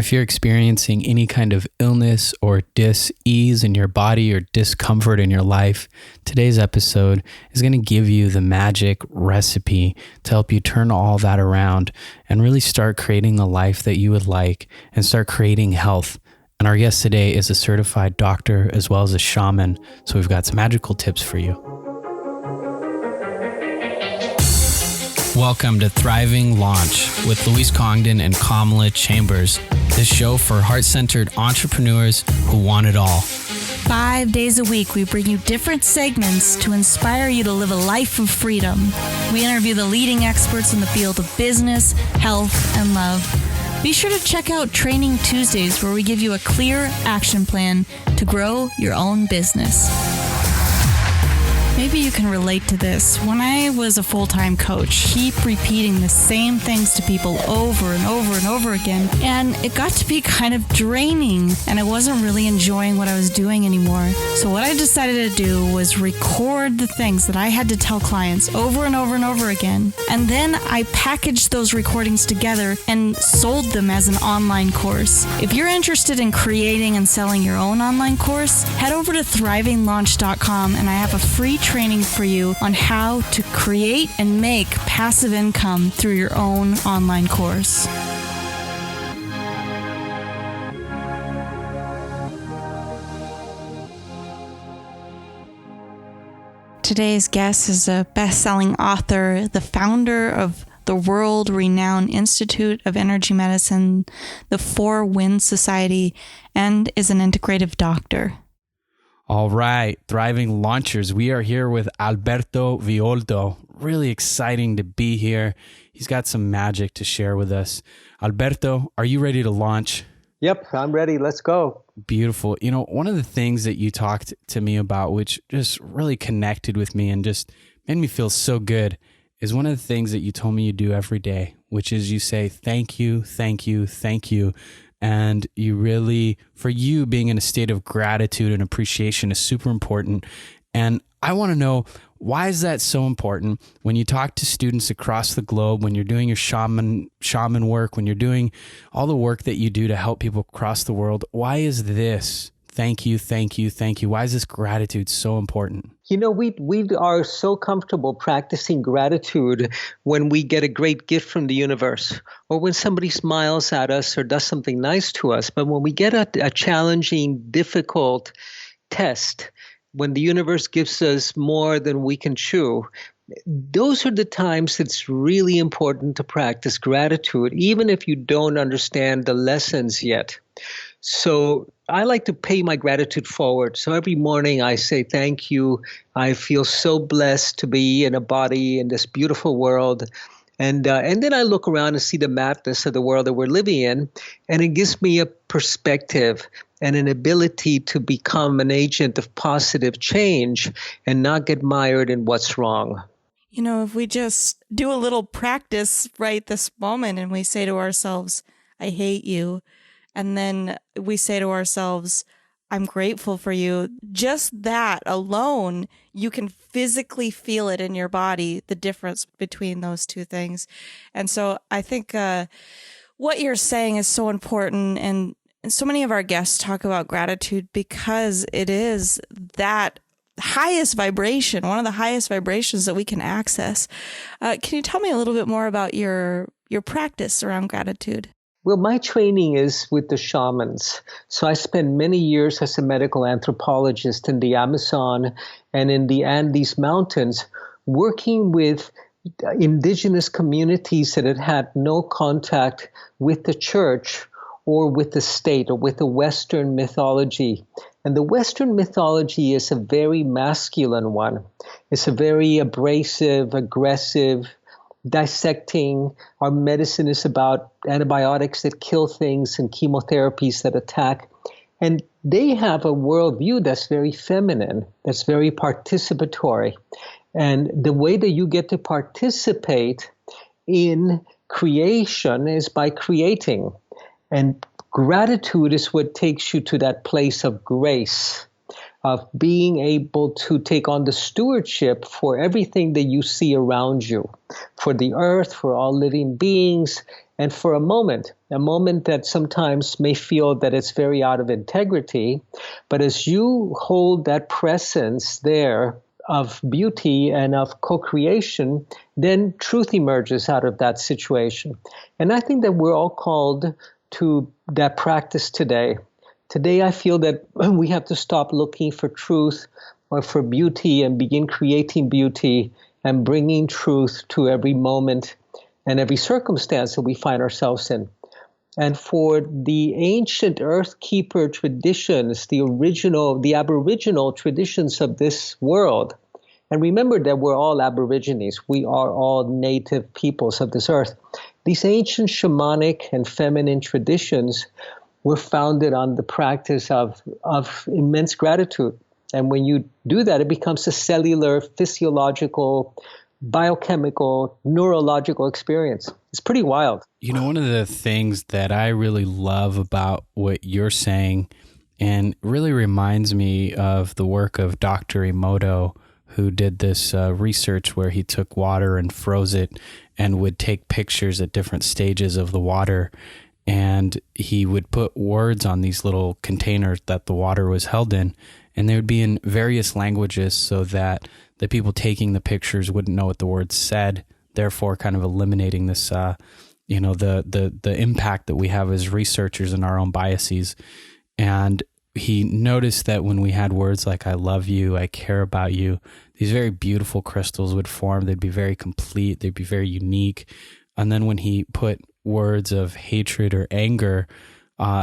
if you're experiencing any kind of illness or dis-ease in your body or discomfort in your life, today's episode is going to give you the magic recipe to help you turn all that around and really start creating the life that you would like and start creating health. And our guest today is a certified doctor as well as a shaman. So we've got some magical tips for you. Welcome to Thriving Launch with Luis Congdon and Kamala Chambers. This show for heart-centered entrepreneurs who want it all. 5 days a week, we bring you different segments to inspire you to live a life of freedom. We interview the leading experts in the field of business, health, and love. Be sure to check out Training Tuesdays, where we give you a clear action plan to grow your own business. Maybe you can relate to this. When I was a full-time coach, keep repeating the same things to people over and over and over again, and it got to be kind of draining, and I wasn't really enjoying what I was doing anymore. So what I decided to do was record the things that I had to tell clients over and over and over again, and then I packaged those recordings together and sold them as an online course. If you're interested in creating and selling your own online course, head over to thrivinglaunch.com, and I have a free training for you on how to create and make passive income through your own online course. Today's guest is a best-selling author, the founder of the world-renowned Institute of Energy Medicine, the Four Winds Society, and is an integrative doctor. All right, Thriving Launchers. We are here with Alberto Villoldo. Really exciting to be here. He's got some magic to share with us. Alberto, are you ready to launch? Yep, I'm ready. Let's go. Beautiful. You know, one of the things that you talked to me about, which just really connected with me and just made me feel so good, is one of the things that you told me you do every day, which is you say, thank you, thank you, thank you. And you really, for you, being in a state of gratitude and appreciation is super important. And I want to know, why is that so important when you talk to students across the globe, when you're doing your shaman work, when you're doing all the work that you do to help people across the world? Why is this thank you, thank you, thank you? Why is this gratitude so important? You know, we are so comfortable practicing gratitude when we get a great gift from the universe, or when somebody smiles at us or does something nice to us. But when we get a challenging, difficult test, when the universe gives us more than we can chew, those are the times it's really important to practice gratitude, even if you don't understand the lessons yet. So I like to pay my gratitude forward. So every morning I say, thank you. I feel so blessed to be in a body in this beautiful world. And then I look around and see the madness of the world that we're living in. And it gives me a perspective and an ability to become an agent of positive change and not get mired in what's wrong. You know, if we just do a little practice right this moment and we say to ourselves, I hate you. And then we say to ourselves, I'm grateful for you. Just that alone, you can physically feel it in your body, the difference between those two things. And so I think what you're saying is so important. And so many of our guests talk about gratitude because it is that highest vibration, one of the highest vibrations that we can access. Can you tell me a little bit more about your practice around gratitude? Well, my training is with the shamans. So I spent many years as a medical anthropologist in the Amazon and in the Andes Mountains, working with indigenous communities that had had no contact with the church or with the state or with the Western mythology. And the Western mythology is a very masculine one. It's a very abrasive, aggressive, dissecting. Our medicine is about antibiotics that kill things and chemotherapies that attack. And they have a worldview that's very feminine, that's very participatory. And the way that you get to participate in creation is by creating. And gratitude is what takes you to that place of grace, of being able to take on the stewardship for everything that you see around you, for the earth, for all living beings, and for a moment that sometimes may feel that it's very out of integrity. But as you hold that presence there of beauty and of co-creation, then truth emerges out of that situation. And I think that we're all called to that practice today. Today, I feel that we have to stop looking for truth or for beauty and begin creating beauty and bringing truth to every moment and every circumstance that we find ourselves in. And for the ancient earth keeper traditions, the aboriginal traditions of this world, and remember that we're all aborigines, we are all native peoples of this earth. These ancient shamanic and feminine traditions were founded on the practice of immense gratitude. And when you do that, it becomes a cellular, physiological, biochemical, neurological experience. It's pretty wild. You know, one of the things that I really love about what you're saying, and really reminds me of the work of Dr. Emoto, who did this research where he took water and froze it and would take pictures at different stages of the water. And he would put words on these little containers that the water was held in, and they would be in various languages so that the people taking the pictures wouldn't know what the words said, therefore kind of eliminating this, the impact that we have as researchers and our own biases. And he noticed that when we had words like I love you, I care about you, these very beautiful crystals would form. They'd be very complete. They'd be very unique. And then when he put words of hatred or anger,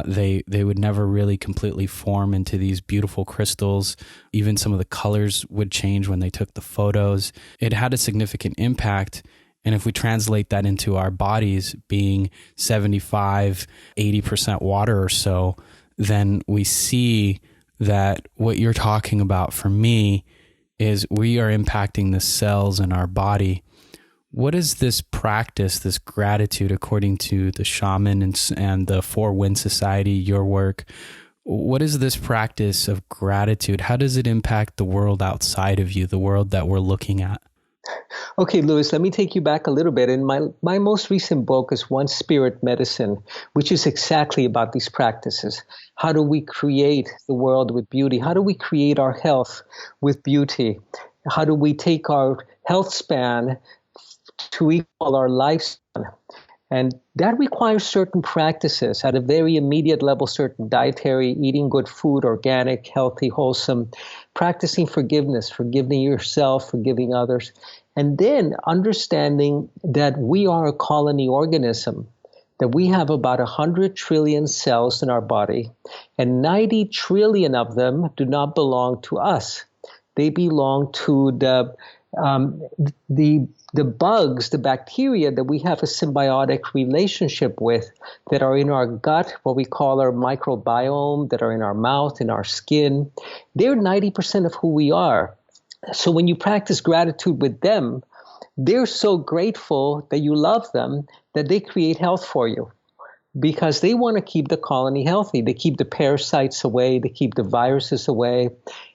they would never really completely form into these beautiful crystals. Even some of the colors would change when they took the photos. It had a significant impact. And if we translate that into our bodies being 75, 80% water or so, then we see that what you're talking about for me is we are impacting the cells in our body. What is this practice, this gratitude, according to the shaman and the Four Wind Society, your work? What is this practice of gratitude? How does it impact the world outside of you, the world that we're looking at? Okay, Louis, let me take you back a little bit. In my most recent book is One Spirit Medicine, which is exactly about these practices. How do we create the world with beauty? How do we create our health with beauty? How do we take our health span to equal our lifespan? And that requires certain practices at a very immediate level, certain dietary, eating good food, organic, healthy, wholesome, practicing forgiveness, forgiving yourself, forgiving others, and then understanding that we are a colony organism, that we have about 100 trillion cells in our body, and 90 trillion of them do not belong to us. They belong to the bugs, the bacteria that we have a symbiotic relationship with, that are in our gut, what we call our microbiome, that are in our mouth, in our skin. They're 90% of who we are. So when you practice gratitude with them, they're so grateful that you love them that they create health for you, because they want to keep the colony healthy. They keep the parasites away, they keep the viruses away,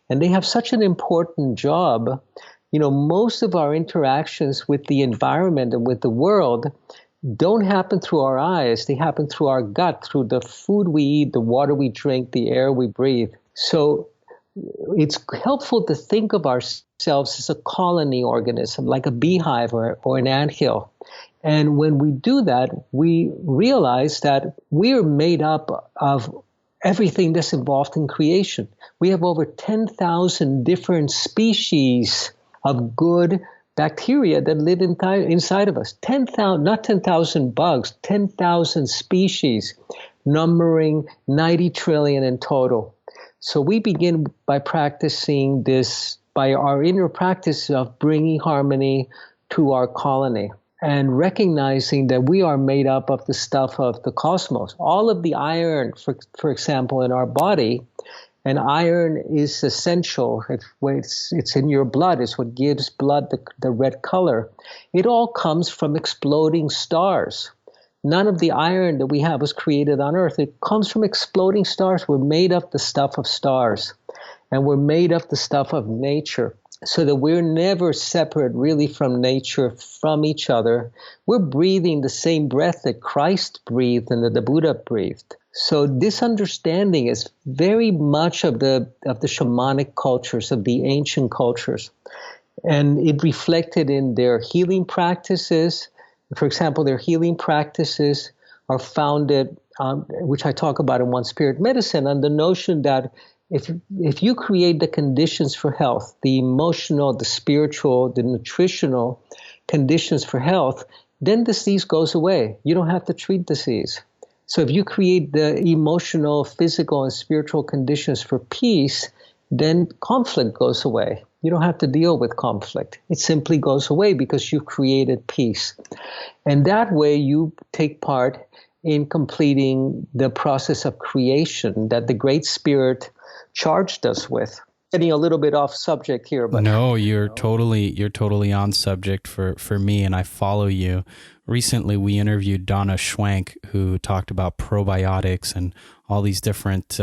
and they have such an important job. You know, most of our interactions with the environment and with the world don't happen through our eyes. They happen through our gut, through the food we eat, the water we drink, the air we breathe. So it's helpful to think of ourselves as a colony organism, like a beehive or an anthill. And when we do that, we realize that we're made up of everything that's involved in creation. We have over 10,000 different species of good bacteria that live inside of us. 10,000, not 10,000 bugs, 10,000 species, numbering 90 trillion in total. So we begin by practicing this, by our inner practice of bringing harmony to our colony and recognizing that we are made up of the stuff of the cosmos. All of the iron, for example, in our body, and iron is essential. It's in your blood. It's what gives blood the red color. It all comes from exploding stars. None of the iron that we have was created on Earth. It comes from exploding stars. We're made of the stuff of stars. And we're made of the stuff of nature, so that we're never separate really from nature, from each other. We're breathing the same breath that Christ breathed and that the Buddha breathed. So this understanding is very much of the shamanic cultures, of the ancient cultures. And it reflected in their healing practices. For example, their healing practices are founded, which I talk about in One Spirit Medicine, on the notion that if you create the conditions for health, the emotional, the spiritual, the nutritional conditions for health, then disease goes away. You don't have to treat disease. So if you create the emotional, physical, and spiritual conditions for peace, then conflict goes away. You don't have to deal with conflict. It simply goes away because you've created peace. And that way you take part in completing the process of creation that the Great Spirit charged us with. Getting a little bit off subject here, but no, you're totally on subject for me, and I follow you. Recently, we interviewed Donna Schwank, who talked about probiotics and all these different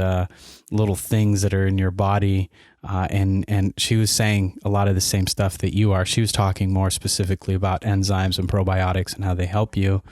little things that are in your body, and she was saying a lot of the same stuff that you are. She was talking more specifically about enzymes and probiotics and how they help you,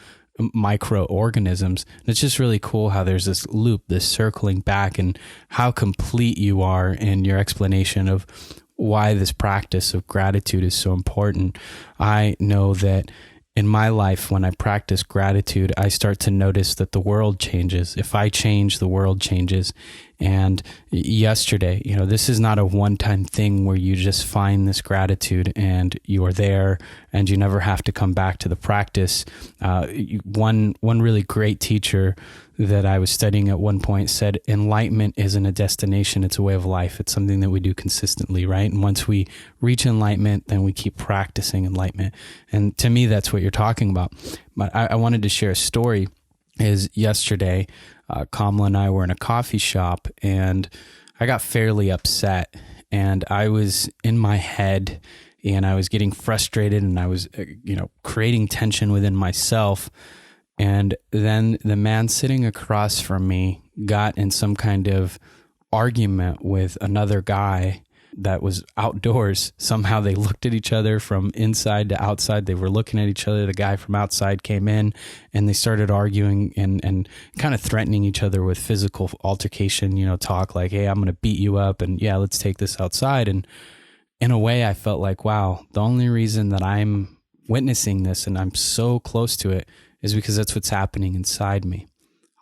microorganisms. And it's just really cool how there's this loop, this circling back, and how complete you are in your explanation of why this practice of gratitude is so important. I know that in my life, when I practice gratitude, I start to notice that the world changes. If I change, the world changes. And yesterday, this is not a one-time thing where you just find this gratitude and you are there and you never have to come back to the practice. One really great teacher that I was studying at one point said, enlightenment isn't a destination, it's a way of life. It's something that we do consistently, right? And once we reach enlightenment, then we keep practicing enlightenment. And to me, that's what you're talking about. But I wanted to share a story. Is yesterday, Kamala and I were in a coffee shop, and I got fairly upset, and I was in my head, and I was getting frustrated, and I was, creating tension within myself. And then the man sitting across from me got in some kind of argument with another guy that was outdoors. Somehow they looked at each other from inside to outside. They were looking at each other. The guy from outside came in and they started arguing and kind of threatening each other with physical altercation, talk like, hey, I'm going to beat you up. And yeah, let's take this outside. And in a way, I felt like, wow, the only reason that I'm witnessing this and I'm so close to it is because that's what's happening inside me.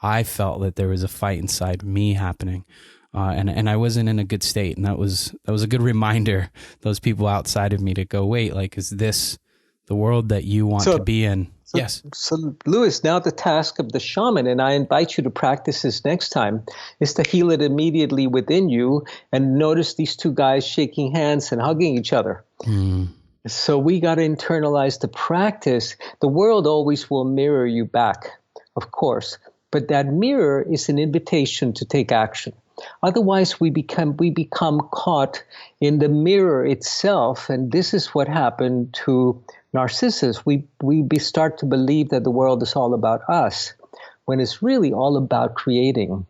I felt that there was a fight inside me happening. And I wasn't in a good state. And that was a good reminder, those people outside of me, to go, wait, like, is this the world that you want to be in? Yes. So Louis, now the task of the shaman, and I invite you to practice this next time, is to heal it immediately within you and notice these two guys shaking hands and hugging each other. So we got to internalize the practice. The world always will mirror you back, of course, but that mirror is an invitation to take action. Otherwise, we become caught in the mirror itself, and this is what happened to Narcissus. We start to believe that the world is all about us, when it's really all about creating.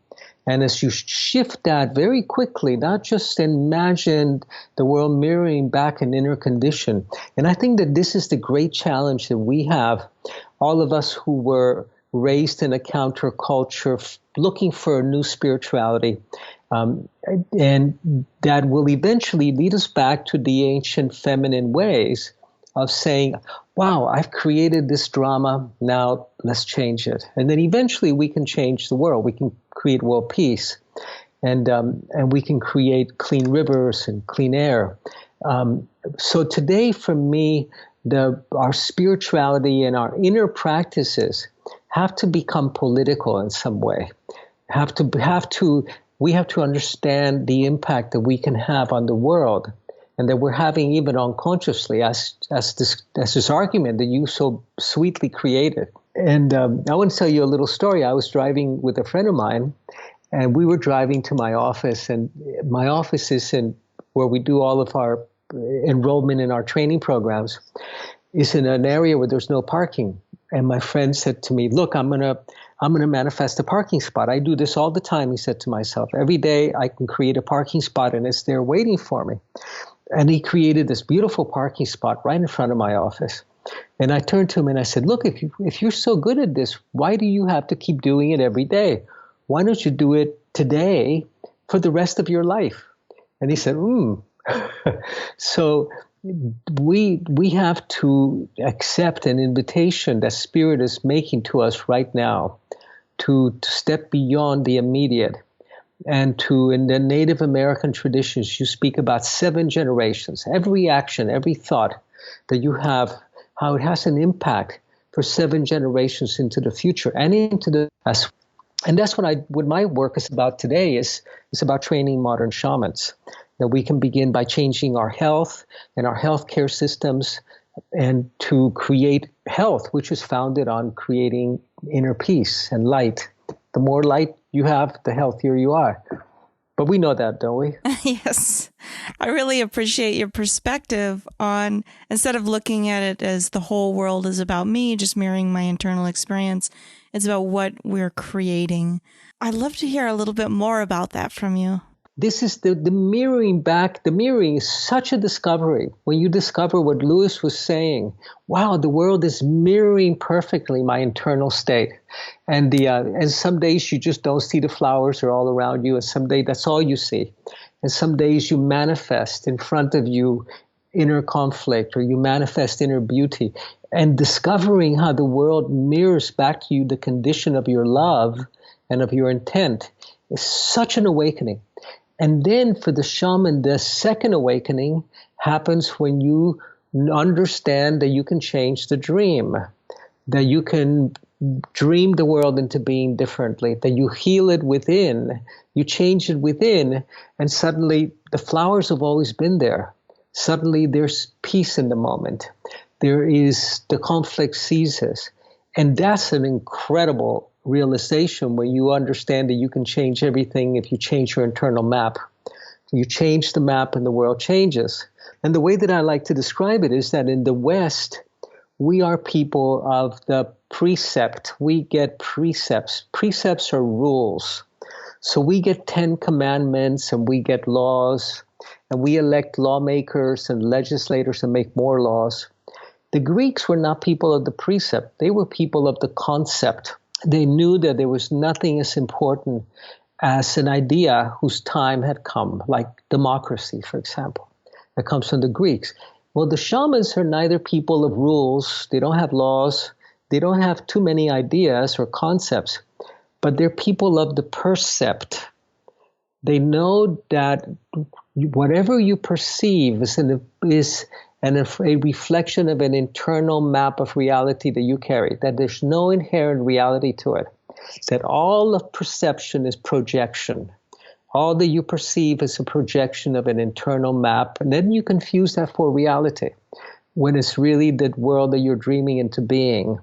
And as you shift that very quickly, not just imagine the world mirroring back an inner condition. And I think that this is the great challenge that we have, all of us who were raised in a counterculture, looking for a new spirituality, and that will eventually lead us back to the ancient feminine ways of saying, wow, I've created this drama, now let's change it. And then eventually we can change the world. We can create world peace, and we can create clean rivers and clean air. So today, for me, our spirituality and our inner practices have to become political in some way. We have to understand the impact that we can have on the world, and that we're having even unconsciously, as this argument that you so sweetly created. And I want to tell you a little story. I was driving with a friend of mine, and we were driving to my office, and my office is where we do all of our enrollment in our training programs, is in an area where there's no parking. And my friend said to me, look, I'm I'm going to manifest a parking spot. I do this all the time, he said to myself. Every day I can create a parking spot and it's there waiting for me. And he created this beautiful parking spot right in front of my office. And I turned to him and I said, look, if you're so good at this, why do you have to keep doing it every day? Why don't you do it today for the rest of your life? And he said, So we have to accept an invitation that Spirit is making to us right now to step beyond the immediate. And in the Native American traditions, you speak about 7 generations. Every action, every thought that you have, how it has an impact for 7 generations into the future and into the past. And that's what my work is about today, is about training modern shamans. That we can begin by changing our health and our healthcare systems, and to create health, which is founded on creating inner peace and light. The more light you have, the healthier you are. But we know that, don't we? Yes. I really appreciate your perspective on, instead of looking at it as the whole world is about me, just mirroring my internal experience, it's about what we're creating. I'd love to hear a little bit more about that from you. This is the mirroring back. The mirroring is such a discovery. When you discover what Lewis was saying, wow, the world is mirroring perfectly my internal state. And some days you just don't see the flowers are all around you, and some days that's all you see. And some days you manifest in front of you inner conflict, or you manifest inner beauty. And discovering how the world mirrors back to you the condition of your love and of your intent is such an awakening. And then for the shaman, the second awakening happens when you understand that you can change the dream, that you can dream the world into being differently, that you heal it within, you change it within, and suddenly the flowers have always been there. Suddenly there's peace in the moment. The conflict ceases. And that's an incredible realization when you understand that you can change everything if you change your internal map. You change the map and the world changes. And the way that I like to describe it is that in the West, we are people of the precept. We get precepts. Precepts are rules. So we get 10 commandments and we get laws, and we elect lawmakers and legislators and make more laws. The Greeks were not people of the precept. They were people of the concept. They knew that there was nothing as important as an idea whose time had come, like democracy, for example. That comes from the Greeks. Well, the shamans are neither people of rules. They don't have laws. They don't have too many ideas or concepts, but they're people of the percept. They know that whatever you perceive is a reflection of an internal map of reality that you carry, that there's no inherent reality to it, that all of perception is projection. All that you perceive is a projection of an internal map, and then you confuse that for reality when it's really the world that you're dreaming into being.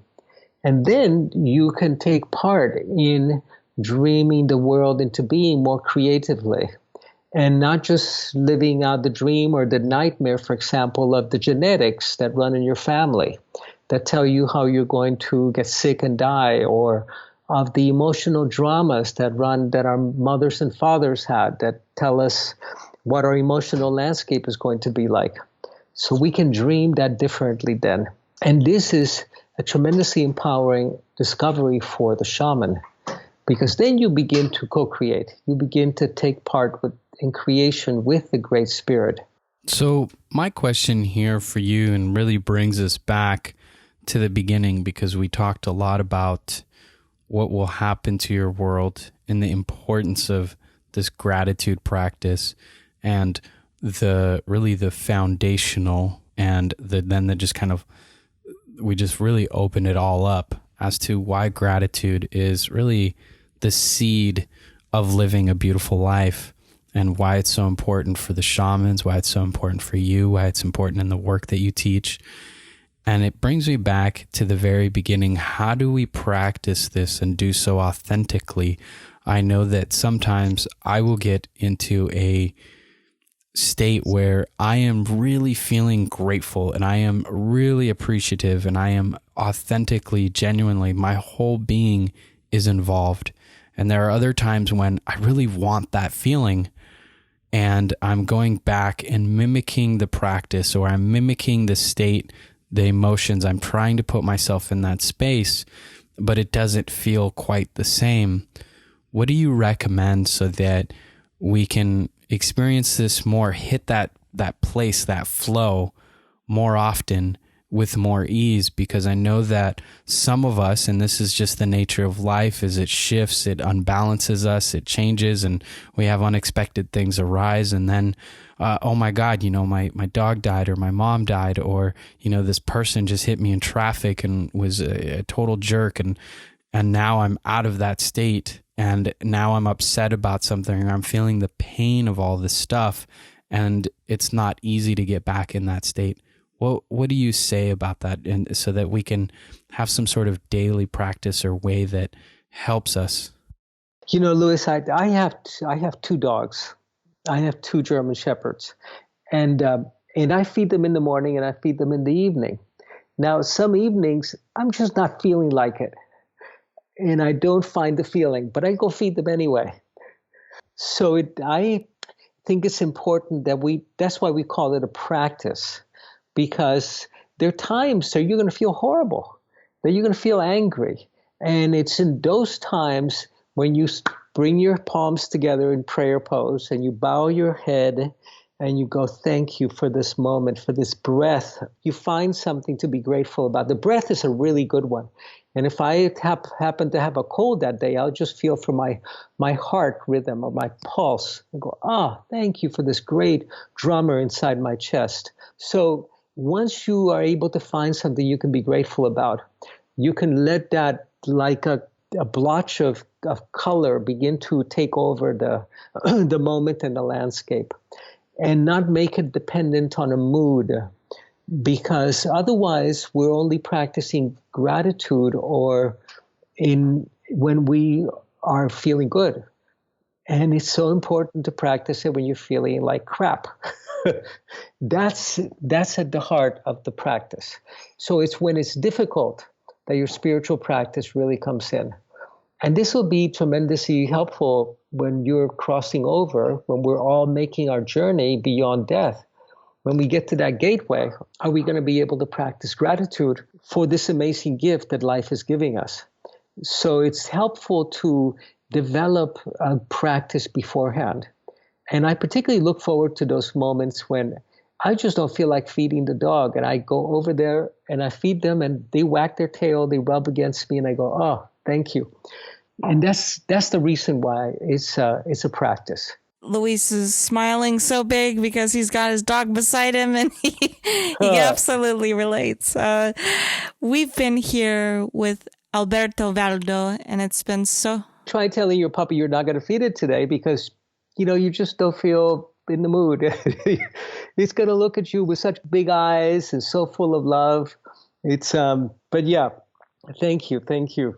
And then you can take part in dreaming the world into being more creatively, and not just living out the dream or the nightmare, for example, of the genetics that run in your family that tell you how you're going to get sick and die, or of the emotional dramas that our mothers and fathers had that tell us what our emotional landscape is going to be like. So we can dream that differently then. And this is a tremendously empowering discovery for the shaman, because then you begin to co-create. You begin to take part in creation with the Great Spirit. So my question here for you, and really brings us back to the beginning, because we talked a lot about what will happen to your world and the importance of this gratitude practice, and the foundational, and then just kind of, we just really open it all up as to why gratitude is really the seed of living a beautiful life, and why it's so important for the shamans, why it's so important for you, why it's important in the work that you teach. And it brings me back to the very beginning. How do we practice this and do so authentically? I know that sometimes I will get into a state where I am really feeling grateful, and I am really appreciative, and I am authentically, genuinely, my whole being is involved. And there are other times when I really want that feeling, and I'm going back and mimicking the practice, or I'm mimicking the state, the emotions. I'm trying to put myself in that space, but it doesn't feel quite the same. What do you recommend so that we can experience this more, hit that place, that flow more often with more ease? Because I know that some of us, and this is just the nature of life, is it shifts, it unbalances us, it changes, and we have unexpected things arise. And then, oh my God, my dog died, or my mom died, or, this person just hit me in traffic and was a total jerk. And now I'm out of that state, and now I'm upset about something, or I'm feeling the pain of all this stuff, and it's not easy to get back in that state. What do you say about that, and so that we can have some sort of daily practice or way that helps us? Louis, I have 2 dogs. I have 2 German Shepherds, and I feed them in the morning and I feed them in the evening. Now, some evenings I'm just not feeling like it, and I don't find the feeling, but I go feed them anyway. So I think it's important that that's why we call it a practice. Because there are times that you're going to feel horrible, that you're going to feel angry. And it's in those times when you bring your palms together in prayer pose and you bow your head and you go, thank you for this moment, for this breath. You find something to be grateful about. The breath is a really good one. And if I happen to have a cold that day, I'll just feel for my heart rhythm or my pulse and go, thank you for this great drummer inside my chest. So once you are able to find something you can be grateful about, you can let that, like a blotch of color, begin to take over the moment and the landscape, and not make it dependent on a mood, because otherwise we're only practicing gratitude when we are feeling good. And it's so important to practice it when you're feeling like crap. That's at the heart of the practice. So it's when it's difficult that your spiritual practice really comes in. And this will be tremendously helpful when you're crossing over, when we're all making our journey beyond death. When we get to that gateway, are we going to be able to practice gratitude for this amazing gift that life is giving us? So it's helpful to develop a practice beforehand. And I particularly look forward to those moments when I just don't feel like feeding the dog. And I go over there and I feed them and they wag their tail, they rub against me, and I go, thank you. And that's the reason why it's a practice. Luis is smiling so big because he's got his dog beside him, and he absolutely relates. We've been here with Alberto Villoldo, and it's been so... Try telling your puppy you're not going to feed it today because, you just don't feel in the mood. It's going to look at you with such big eyes and so full of love. But yeah, thank you.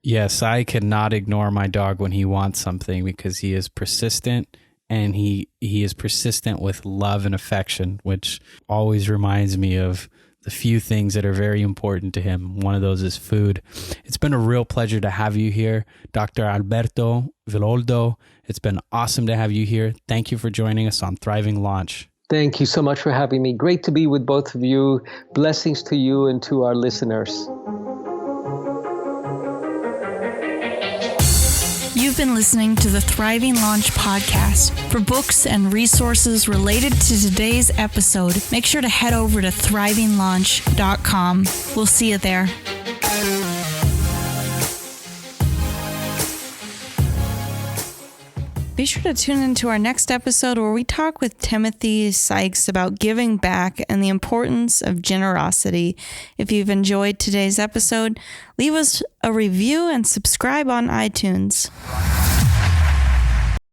Yes, I cannot ignore my dog when he wants something, because he is persistent, and he is persistent with love and affection, which always reminds me of the few things that are very important to him. One of those is food. It's been a real pleasure to have you here, Dr. Alberto Villoldo. It's been awesome to have you here. Thank you for joining us on Thriving Launch. Thank you so much for having me. Great to be with both of you. Blessings to you and to our listeners. You've been listening to the Thriving Launch podcast. For books and resources related to today's episode, make sure to head over to thrivinglaunch.com. We'll see you there. Be sure to tune into our next episode where we talk with Timothy Sykes about giving back and the importance of generosity. If you've enjoyed today's episode, leave us a review and subscribe on iTunes.